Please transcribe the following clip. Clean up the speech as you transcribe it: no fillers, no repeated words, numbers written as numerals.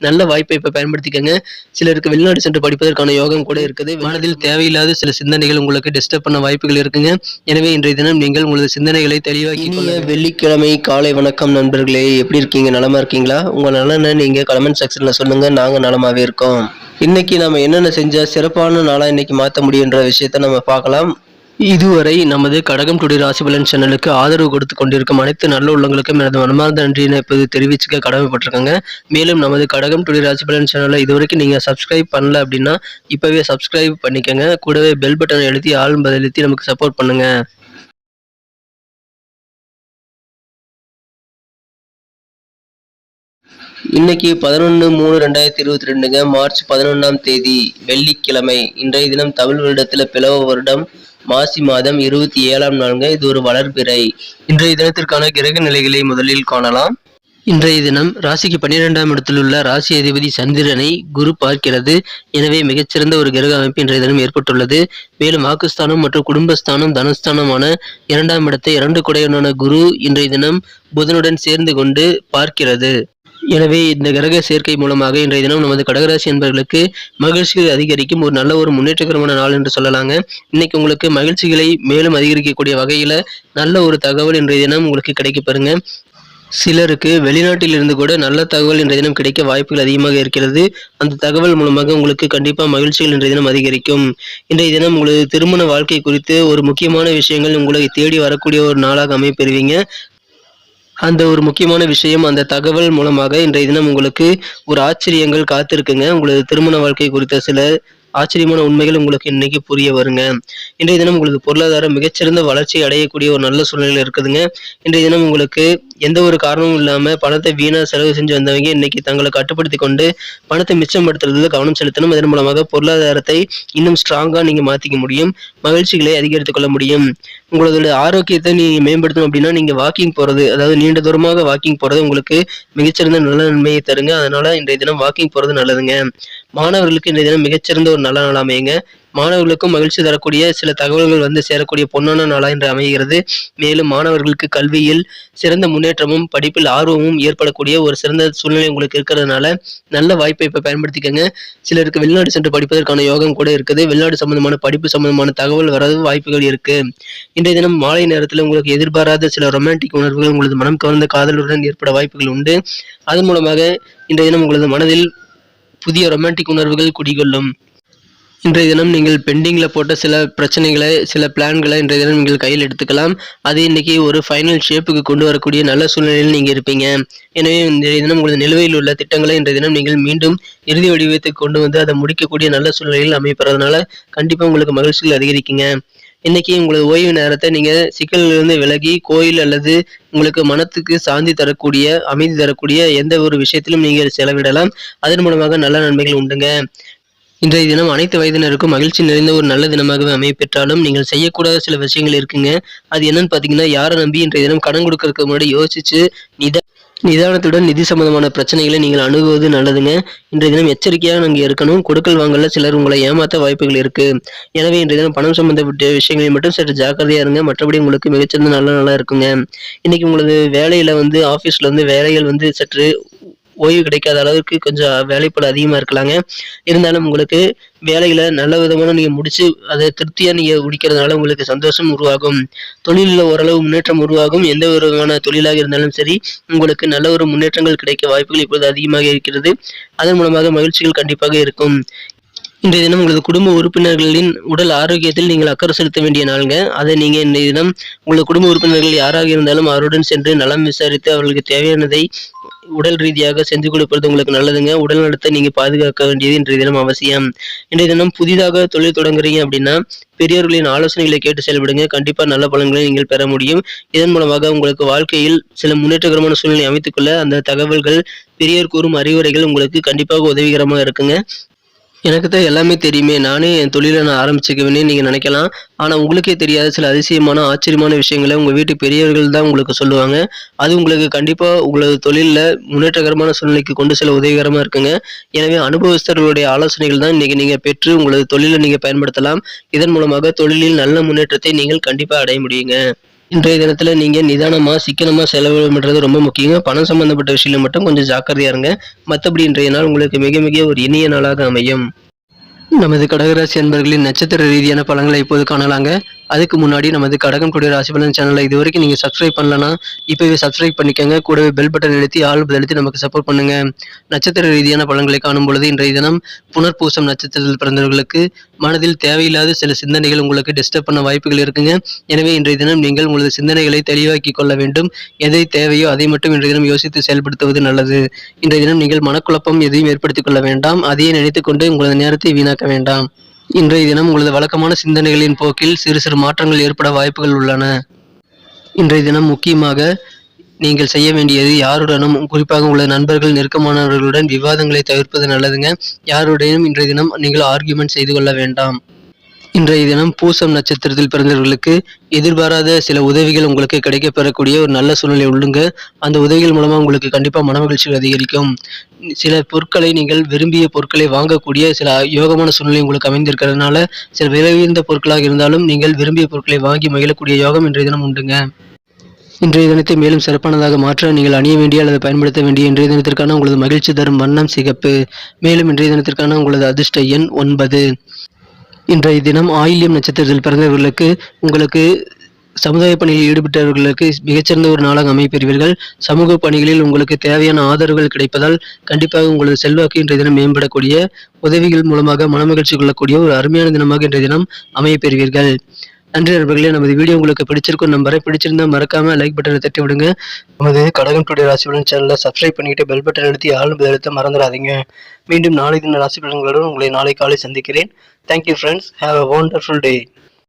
நல்ல வாய்ப்பை இப்ப பயன்படுத்திக்கங்க. சிலருக்கு வெளிநாடு சென்று படிப்பதற்கான யோகம் கூட இருக்குது. மனதில் தேவையில்லாத சில சிந்தனைகள் உங்களுக்கு டிஸ்டர்ப் பண்ண வாய்ப்புகள் இருக்குங்க. எனவே இன்றைய தினம் நீங்கள் உங்களது சிந்தனைகளை தெளிவாக்கி இனிய வெள்ளிக்கிழமை காலை வணக்கம் நண்பர்களே. எப்படி இருக்கீங்க? நலமா இருக்கீங்களா? உங்க நலனை நீங்க கமெண்ட் செக்ஷன்ல சொல்லுங்க. நாங்க நலமாவே இருக்கோம். இன்னைக்கு நம்ம என்னென்ன செஞ்சா சிறப்பான நாளா இன்னைக்கு மாத்த முடியுன்ற விஷயத்த நம்ம பார்க்கலாம். இதுவரை நமது கடகம் டுடே ராசி பலன் சேனலுக்கு ஆதரவு கொடுத்து கொண்டிருக்கும் அனைத்து நல்ல உள்ளங்களுக்கும் எனது மனமார்ந்த நன்றியினை இப்போது தெரிவிச்சுக்க கடமைப்பட்டிருக்காங்க. மேலும் நமது கடகம் டுடே ராசி பலன் சேனலை இதுவரைக்கும் நீங்க சப்ஸ்கிரைப் பண்ணல அப்படின்னா இப்பவே சப்ஸ்கிரைப் பண்ணிக்கங்க. கூடவே பெல் பட்டன் அழுத்தி ஆல் பதிலத்தி நமக்கு சப்போர்ட் பண்ணுங்க. இன்னைக்கு 11/3/2022ங்க. மார்ச் 11ஆம் தேதி வெள்ளிக்கிழமை. இன்றைய தினம் தமிழ் வருடத்துல பிளவ வருடம் மாசி மாதம் 27ஆம் நாளுங்க. இது ஒரு வளர்பிறை. இன்றைய தினத்திற்கான கிரக நிலைகளை முதலில் காணலாம். இன்றைய தினம் ராசிக்கு 12ஆம் இடத்தில் உள்ள ராசி அதிபதி சந்திரனை குரு பார்க்கிறது. எனவே மிகச்சிறந்த ஒரு கிரக அமைப்பு இன்றைய தினம் ஏற்பட்டுள்ளது. மேலும் வாக்குஸ்தானம் மற்றும் குடும்பஸ்தானம் தனஸ்தானமான 2ஆம் இடத்தை 2 குடையவனான குரு இன்றைய தினம் புதனுடன் சேர்ந்து கொண்டு பார்க்கிறது. எனவே இந்த கிரக சேர்க்கை மூலமாக இன்றைய தினம் நமது கடகராசி என்பவர்களுக்கு மகிழ்ச்சிகள் அதிகரிக்கும் ஒரு ஒரு முன்னேற்றகரமான நாள் என்று சொல்லலாங்க. இன்னைக்கு உங்களுக்கு மகிழ்ச்சிகளை மேலும் அதிகரிக்கக்கூடிய வகையில நல்ல ஒரு தகவல் இன்றைய தினம் உங்களுக்கு கிடைக்க பெறுங்க. சிலருக்கு வெளிநாட்டில் இருந்து கூட நல்ல தகவல் இன்றைய தினம் கிடைக்க வாய்ப்புகள் அதிகமாக இருக்கிறது. அந்த தகவல் மூலமாக உங்களுக்கு கண்டிப்பா மகிழ்ச்சிகள் இன்றைய தினம் அதிகரிக்கும். இன்றைய தினம் உங்களது திருமண வாழ்க்கை குறித்து ஒரு முக்கியமான விஷயங்கள் உங்களை தேடி வரக்கூடிய ஒரு நாளாக அமைப்பெறுவீங்க. அந்த ஒரு முக்கியமான விஷயம், அந்த தகவல் மூலமாக இன்றைய தினம் உங்களுக்கு ஒரு ஆச்சரியங்கள் காத்திருக்குங்க. உங்களது திருமண வாழ்க்கை குறித்த சில ஆச்சரியமான உண்மைகள் உங்களுக்கு இன்னைக்கு புரிய வருங்க. இன்றைய தினம் உங்களுக்கு பொருளாதாரம் மிகச்சிறந்த வளர்ச்சி அடையக்கூடிய ஒரு நல்ல சூழ்நிலை இருக்குதுங்க. இன்றைய தினம் உங்களுக்கு எந்த ஒரு காரணமும் இல்லாம பணத்தை வீணா செலவு செஞ்சு வந்தவங்க இன்னைக்கு தங்களை கட்டுப்படுத்தி கொண்டு பணத்தை மிச்சப்படுத்துறதுல கவனம் செலுத்தணும். இதன் மூலமாக பொருளாதாரத்தை இன்னும் ஸ்ட்ராங்கா நீங்க மாத்திக்க முடியும். மகிழ்ச்சிகளை அதிகரித்துக் கொள்ள முடியும். உங்களோட ஆரோக்கியத்தை நீங்க மேம்படுத்தணும் அப்படின்னா நீங்க வாக்கிங் போறது, அதாவது நீண்ட தூரமாக வாக்கிங் போறது உங்களுக்கு மிகச்சிறந்த நல்ல நன்மையை தருங்க. அதனால இன்றைய தினம் வாக்கிங் போறது நல்லதுங்க. மாணவர்களுக்கு இன்றைய தினம் மிகச்சிறந்த ஒரு நல்ல நாள் அமையுங்க. மாணவர்களுக்கும் மகிழ்ச்சி தரக்கூடிய சில தகவல்கள் வந்து சேரக்கூடிய பொன்னான நாளா இன்று அமைகிறது. மேலும் மாணவர்களுக்கு கல்வியில் சிறந்த முன்னேற்றமும் படிப்பில் ஆர்வமும் ஏற்படக்கூடிய ஒரு சிறந்த சூழ்நிலை உங்களுக்கு இருக்கிறதுனால நல்ல வாய்ப்பை இப்ப பயன்படுத்திக்கங்க. சிலருக்கு வெளிநாடு சென்று படிப்பதற்கான யோகம் கூட இருக்குது. வெளிநாடு சம்பந்தமான படிப்பு சம்பந்தமான தகவல் வரது வாய்ப்புகள் இருக்கு. இன்றைய தினம் மாலை நேரத்தில் உங்களுக்கு எதிர்பாராத சில ரொமான்டிக் உணர்வுகள் உங்களது மனம் கவர்ந்த காதலுடன் ஏற்பட வாய்ப்புகள் உண்டு. அதன் மூலமாக இன்றைய தினம் உங்களது மனதில் புதிய ரொமான்டிக் உணர்வுகள் குடிகொள்ளும். இன்றைய தினம் நீங்கள் பெண்டிங்ல போட்ட சில பிரச்சனைகளை, சில பிளான்களை இன்றைய தினம் நீங்கள் கையில் எடுத்துக்கலாம். அது இன்னைக்கு ஒரு ஃபைனல் ஷேப்புக்கு கொண்டு வரக்கூடிய நல்ல சூழ்நிலையில் நீங்க இருப்பீங்க. எனவே இன்றைய தினம் உங்களது நிலுவையில் உள்ள திட்டங்களை இன்றைய தினம் நீங்கள் மீண்டும் இறுதி வடிவத்துக்கு கொண்டு வந்து அதை முடிக்கக்கூடிய நல்ல சூழ்நிலையில் அமைப்பறதுனால கண்டிப்பா உங்களுக்கு மகிழ்ச்சிகள் அதிகரிக்குங்க. இன்னைக்கு உங்களது ஓய்வு நேரத்தை நீங்க சிக்கலிலிருந்து விலகி கோயில் அல்லது உங்களுக்கு மனத்துக்கு சாந்தி தரக்கூடிய, அமைதி தரக்கூடிய எந்த ஒரு விஷயத்திலும் நீங்கள் செலவிடலாம். அதன் மூலமாக நல்ல நன்மைகள் உண்டுங்க. இன்றைய தினம் அனைத்து வயதினருக்கும் மகிழ்ச்சி நிறைந்த ஒரு நல்ல தினமாகவே அமையப்பெற்றாலும் நீங்கள் செய்யக்கூடாத சில விஷயங்கள் இருக்குங்க. அது என்னன்னு பாத்தீங்கன்னா, யாரை நம்பி இன்றைய தினம் கடன் கொடுக்கறதுக்கு முன்னாடி யோசிச்சு நிதானத்துடன் நிதி சம்பந்தமான பிரச்சனைகளை நீங்கள் அணுகுவது நல்லதுங்க. இன்றைய தினம் எச்சரிக்கையாக நீங்க இருக்கணும். கொடுக்கல் வாங்கல சிலர் உங்களை ஏமாத்த வாய்ப்புகள் இருக்கு. எனவே இன்றைய தினம் பணம் சம்பந்தப்பட்ட விஷயங்களில் மட்டும் சற்று ஜாக்கிரதையா இருங்க. மற்றபடி உங்களுக்கு மிகச்சிறந்த நல்ல நாளா இருக்குங்க. இன்னைக்கு உங்களது வேலையில வந்து ஆபீஸ்ல வந்து வேலைகள் வந்து சற்று ஓய்வு கிடைக்காத அளவுக்கு கொஞ்சம் வேலைப்பளு அதிகமா இருக்கலாங்க. இருந்தாலும் உங்களுக்கு வேலைகளை நல்ல விதமான நீங்க முடிச்சு அதை திருப்தியா நீங்க முடிக்கிறதுனால உங்களுக்கு சந்தோஷம் உருவாகும். தொழிலில் ஓரளவு முன்னேற்றம் உருவாகும். எந்த ஒரு விதமான தொழிலாக இருந்தாலும் சரி உங்களுக்கு நல்ல ஒரு முன்னேற்றங்கள் கிடைக்க வாய்ப்புகள் இப்பொழுது அதிகமாக இருக்கிறது. அதன் மூலமாக மகிழ்ச்சிகள் கண்டிப்பாக இருக்கும். இன்றைய தினம் உங்களது குடும்ப உறுப்பினர்களின் உடல் ஆரோக்கியத்தில் நீங்கள் அக்கறை செலுத்த வேண்டிய நாளுங்க. அதை நீங்க இன்றைய தினம் உங்களது குடும்ப உறுப்பினர்கள் யாராக இருந்தாலும் அவருடன் சென்று நலம் விசாரித்து அவர்களுக்கு தேவையானதை உடல் ரீதியாக செஞ்சு கொடுப்பது உங்களுக்கு நல்லதுங்க. உடல் நலத்தை நீங்க பாதுகாக்க வேண்டியது இன்றைய தினம் அவசியம். இன்றைய தினம் புதிதாக தொழில் தொடங்குறீங்க அப்படின்னா பெரியவர்களின் ஆலோசனைகளை கேட்டு செயல்படுங்க. கண்டிப்பா நல்ல பலன்களை நீங்கள் பெற முடியும். இதன் மூலமாக உங்களுக்கு வாழ்க்கையில் சில முன்னேற்றகரமான சூழ்நிலை அமைத்துக்கொள்ள அந்த தகவல்கள், பெரியோர் கூறும் அறிவுரைகள் உங்களுக்கு கண்டிப்பாக உதவிகரமாக இருக்குங்க. எனக்கு தான் எல்லாமே தெரியுமே, நானே என் தொழிலை நான் ஆரம்பிச்சுக்குவேன்னு நீங்க நினைக்கலாம். ஆனா உங்களுக்கே தெரியாத சில அதிசயமான, ஆச்சரியமான விஷயங்களை உங்க வீட்டு பெரியவர்கள் தான் உங்களுக்கு சொல்லுவாங்க. அது உங்களுக்கு கண்டிப்பா உங்களது தொழில்ல முன்னேற்றகரமான சூழ்நிலைக்கு கொண்டு செல்ல உதவிகரமா இருக்குங்க. எனவே அனுபவஸ்தர்களுடைய ஆலோசனைகள் தான் இன்னைக்கு நீங்க பெற்று உங்களது தொழிலை நீங்க பயன்படுத்தலாம். இதன் மூலமாக தொழிலில் நல்ல முன்னேற்றத்தை நீங்கள் கண்டிப்பா அடைய முடியுங்க. இன்றைய தினத்துல நீங்க நிதானமா, சிக்கனமா செலவு பண்றது ரொம்ப முக்கியங்க. பணம் சம்பந்தப்பட்ட விஷயத்துல மட்டும் கொஞ்சம் ஜாக்கிரதையா இருங்க. மத்தபடி இன்றைய நாள் உங்களுக்கு மிக மிக ஒரு இனிய நாளாக அமையும். நமது கடகராசி அன்பர்களின் நட்சத்திர ரீதியான பலன்களை இப்போது காணலாங்க. அதுக்கு முன்னாடி நமது கடகம் கூடிய ராசி பலன் சேனலை இதுவரைக்கும் நீங்க சப்ஸ்கிரைப் பண்ணலனா இப்பவே சப்ஸ்கிரைப் பண்ணிக்கங்க. கூடவே பெல் பட்டன் அழுத்தி ஆல் அழுத்தி நமக்கு சப்போர்ட் பண்ணுங்க. நட்சத்திர ரீதியான பலன்களை காணும் பொழுது இன்றைய தினம் புனர்பூசம் நட்சத்திரத்தில் பிறந்தவர்களுக்கு மனதில் தேவையில்லாத சில சிந்தனைகள் உங்களுக்கு டிஸ்டர்ப் பண்ண வாய்ப்புகள் இருக்குங்க. எனவே இன்றைய தினம் நீங்கள் உங்களது சிந்தனைகளை தெளிவாக்கி கொள்ள வேண்டும். எதை தேவையோ அதை மட்டும் இன்றைய தினம் யோசித்து செயல்படுத்துவது நல்லது. இன்றைய தினம் நீங்கள் மனக்குழப்பம் எதையும் ஏற்படுத்திக் கொள்ள வேண்டாம். அதையே நினைத்துக் கொண்டு உங்களது நேரத்தை வீணாக்க வேண்டாம். இன்றைய தினம் உங்களது வழக்கமான சிந்தனைகளின் போக்கில் சிறு சிறு மாற்றங்கள் ஏற்பட வாய்ப்புகள் உள்ளன. இன்றைய தினம் முக்கியமாக நீங்கள் செய்ய வேண்டியது யாருடனும், குறிப்பாக உங்களது நண்பர்கள் நெருக்கமானவர்களுடன் விவாதங்களை தவிர்ப்பது நல்லதுங்க. யாருடையும் இன்றைய தினம் நீங்கள் ஆர்கியூமெண்ட் செய்து கொள்ள வேண்டாம். இன்றைய தினம் பூசம் நட்சத்திரத்தில் பிறந்தவர்களுக்கு எதிர்பாராத சில உதவிகள் உங்களுக்கு கிடைக்கப் பெறக்கூடிய ஒரு நல்ல சூழ்நிலை உள்ளுங்க. அந்த உதவிகள் மூலமா உங்களுக்கு கண்டிப்பா மனமகிழ்ச்சி அதிகரிக்கும். சில பொருட்களை நீங்கள் விரும்பிய பொருட்களை வாங்கக்கூடிய சில யோகமான சூழ்நிலை உங்களுக்கு அமைந்திருக்கிறதுனால சில விலை உயர்ந்த பொருட்களாக இருந்தாலும் நீங்கள் விரும்பிய பொருட்களை வாங்கி மகிழக்கூடிய யோகம் இன்றைய தினம் உண்டுங்க. இன்றைய தினத்தை மேலும் சிறப்பானதாக மாற்ற நீங்கள் அணிய வேண்டிய அல்லது பயன்படுத்த வேண்டிய இன்றைய தினத்திற்கான உங்களது மகிழ்ச்சி தரும் வண்ணம் சிகப்பு. மேலும் இன்றைய தினத்திற்கான உங்களது அதிர்ஷ்ட எண் 9. இன்றைய தினம் ஆயில்யம் நட்சத்திரத்தில் பிறந்தவர்களுக்கு உங்களுக்கு சமுதாய பணியில் ஈடுபட்டவர்களுக்கு மிகச்சிறந்த ஒரு நாளாக அமைப்பெறுவீர்கள். சமூக பணிகளில் உங்களுக்கு தேவையான ஆதரவுகள் கிடைப்பதால் கண்டிப்பாக உங்களது செல்வாக்கு இன்றைய தினம் மேம்படக்கூடிய உதவிகள் மூலமாக மனமகிழ்ச்சி கொள்ளக்கூடிய ஒரு அருமையான தினமாக இன்றைய தினம் அமைப்பெறுவீர்கள். நன்றி நண்பர்களே. நமது வீடியோ உங்களுக்கு பிடிச்சிருக்கும் நம்பரை பிடிச்சிருந்தா மறக்காம லைக் பட்டனை தட்டி விடுங்க. நமது கடகம் டுடே ராசி பலன் சேனலை சப்ஸ்கிரைப் பண்ணிட்டு பெல் பட்டன் அழுத்தி ஆல் அழுத்த மறந்துடாதீங்க. மீண்டும் நாளை தின ராசி பலன்களுடன் உங்களை நாளை காலை சந்திக்கிறேன். Thank you friends. Have a wonderful day.